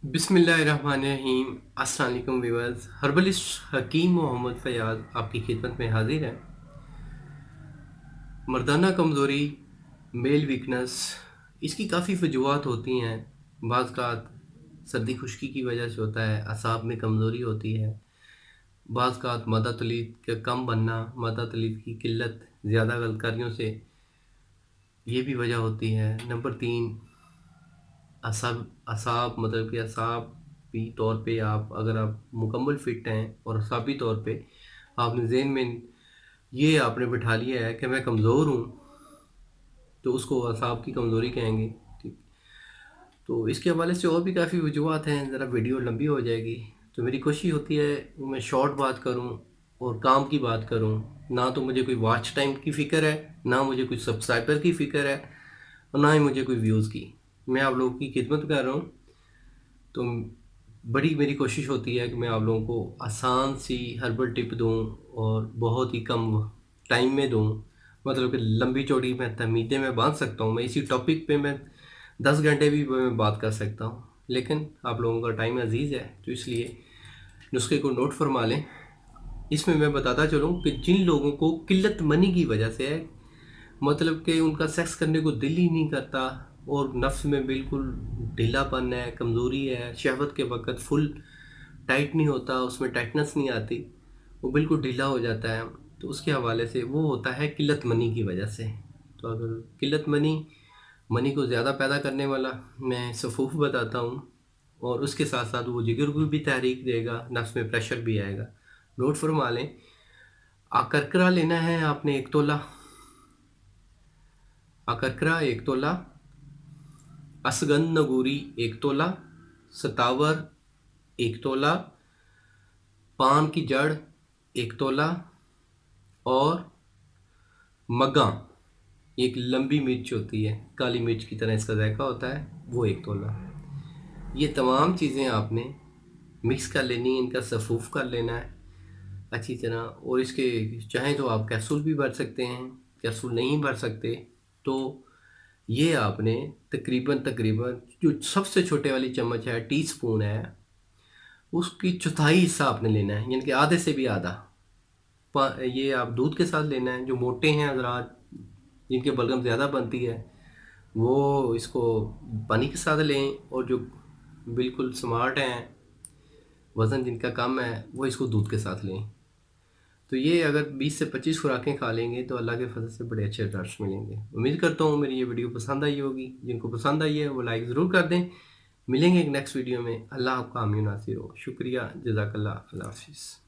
बिस्मिल्लाहिर्रहमानिर्रहीम। अस्सलाम वालेकुम व्यूअर्स। हर्बलिस्ट हकीम मोहम्मद फ़याज़ आपकी खिदमत में हाजिर है। मर्दाना कमज़ोरी, मेल वीकनेस, इसकी काफ़ी वजूहात होती हैं। बाज़ सर्दी खुश्की की वजह से होता है, असाब में कमज़ोरी होती है। बाज़ मादा तलीद का कम बनना, मादा तलीद की किल्लत, ज़्यादा गलकारियों से, ये भी वजह होती है। नंबर 3, असाब असाब मतलब कि असाबी तौर पे अगर आप मुकम्मल फ़िट हैं और असाबी तौर पे आपने ज़हन में ये आपने बिठा लिया है कि मैं कमज़ोर हूँ, तो उसको असाब की कमज़ोरी कहेंगे। ठीक। तो इसके हवाले से और भी काफ़ी वजूहात हैं, ज़रा वीडियो लंबी हो जाएगी। तो मेरी कोशिश होती है मैं शॉर्ट बात करूँ और काम की बात करूँ। ना तो मुझे कोई वॉच टाइम की फ़िक्र है, ना मुझे कोई सब्सक्राइबर की फ़िक्र है, और ना ही मुझे कोई व्यूज़ की। मैं आप लोगों की खिदमत कर रहा हूँ। तो बड़ी मेरी कोशिश होती है कि मैं आप लोगों को आसान सी हर्बल टिप दूँ और बहुत ही कम टाइम में दूँ। मतलब कि लंबी चौड़ी मैं तमीज़ें मैं बाँध सकता हूँ। मैं इसी टॉपिक पे मैं 10 घंटे भी मैं बात कर सकता हूँ, लेकिन आप लोगों का टाइम अज़ीज़ है, तो इसलिए नुस्खे को नोट फरमा लें। इसमें मैं बताता चलूँ कि जिन लोगों को किल्लत मनी की वजह से है, मतलब कि उनका सेक्स करने को दिल ही नहीं करता और नफ्स में बिल्कुल ढीलापन है, कमज़ोरी है, शहवत के वक़्त फुल टाइट नहीं होता, उसमें टाइटनेस नहीं आती, वो बिल्कुल ढीला हो जाता है। तो उसके हवाले से वो होता है किल्लत मनी की वजह से। तो अगर किल्लत मनी को ज़्यादा पैदा करने वाला मैं सफ़ूफ़ बताता हूँ, और उसके साथ साथ वो जिगर को भी तहरीक देगा, नफ्स में प्रेशर भी आएगा। नोट फरमा लें। आकरकरा लेना है आपने 1 तोला, अकरकरा 1 तोला, असगंध नगूरी 1 तोला, सतावर 1 तोला, पान की जड़ 1 तोला, और मगा, एक लंबी मिर्च होती है, काली मिर्च की तरह इसका जायका होता है, वो 1 तोला। ये तमाम चीज़ें आपने मिक्स कर लेनी है, इनका सफ़ूफ़ कर लेना है अच्छी तरह। और इसके चाहें तो आप कैप्सूल भी भर सकते हैं, कैप्सूल नहीं भर सकते तो ये आपने तकरीबन तकरीबन जो सबसे छोटे वाली चम्मच है, टीस्पून है, उसकी चौथाई हिस्सा आपने लेना है, यानी कि आधे से भी आधा। ये आप दूध के साथ लेना है। जो मोटे हैं हजरात, जिनके बलगम ज़्यादा बनती है, वो इसको पानी के साथ लें, और जो बिल्कुल स्मार्ट हैं, वज़न जिनका कम है, वो इसको दूध के साथ लें। तो ये अगर 20 से 25 खुराकें खा लेंगे तो अल्लाह के फजल से बड़े अच्छे रिजल्ट्स मिलेंगे। उम्मीद करता हूँ मेरी ये वीडियो पसंद आई होगी। जिनको पसंद आई है वो लाइक ज़रूर कर दें। मिलेंगे एक नेक्स्ट वीडियो में। अल्लाह आपका आमीन नासिर हो। शुक्रिया, जज़ाकल्लाह, अल्लाह हाफ़िज़।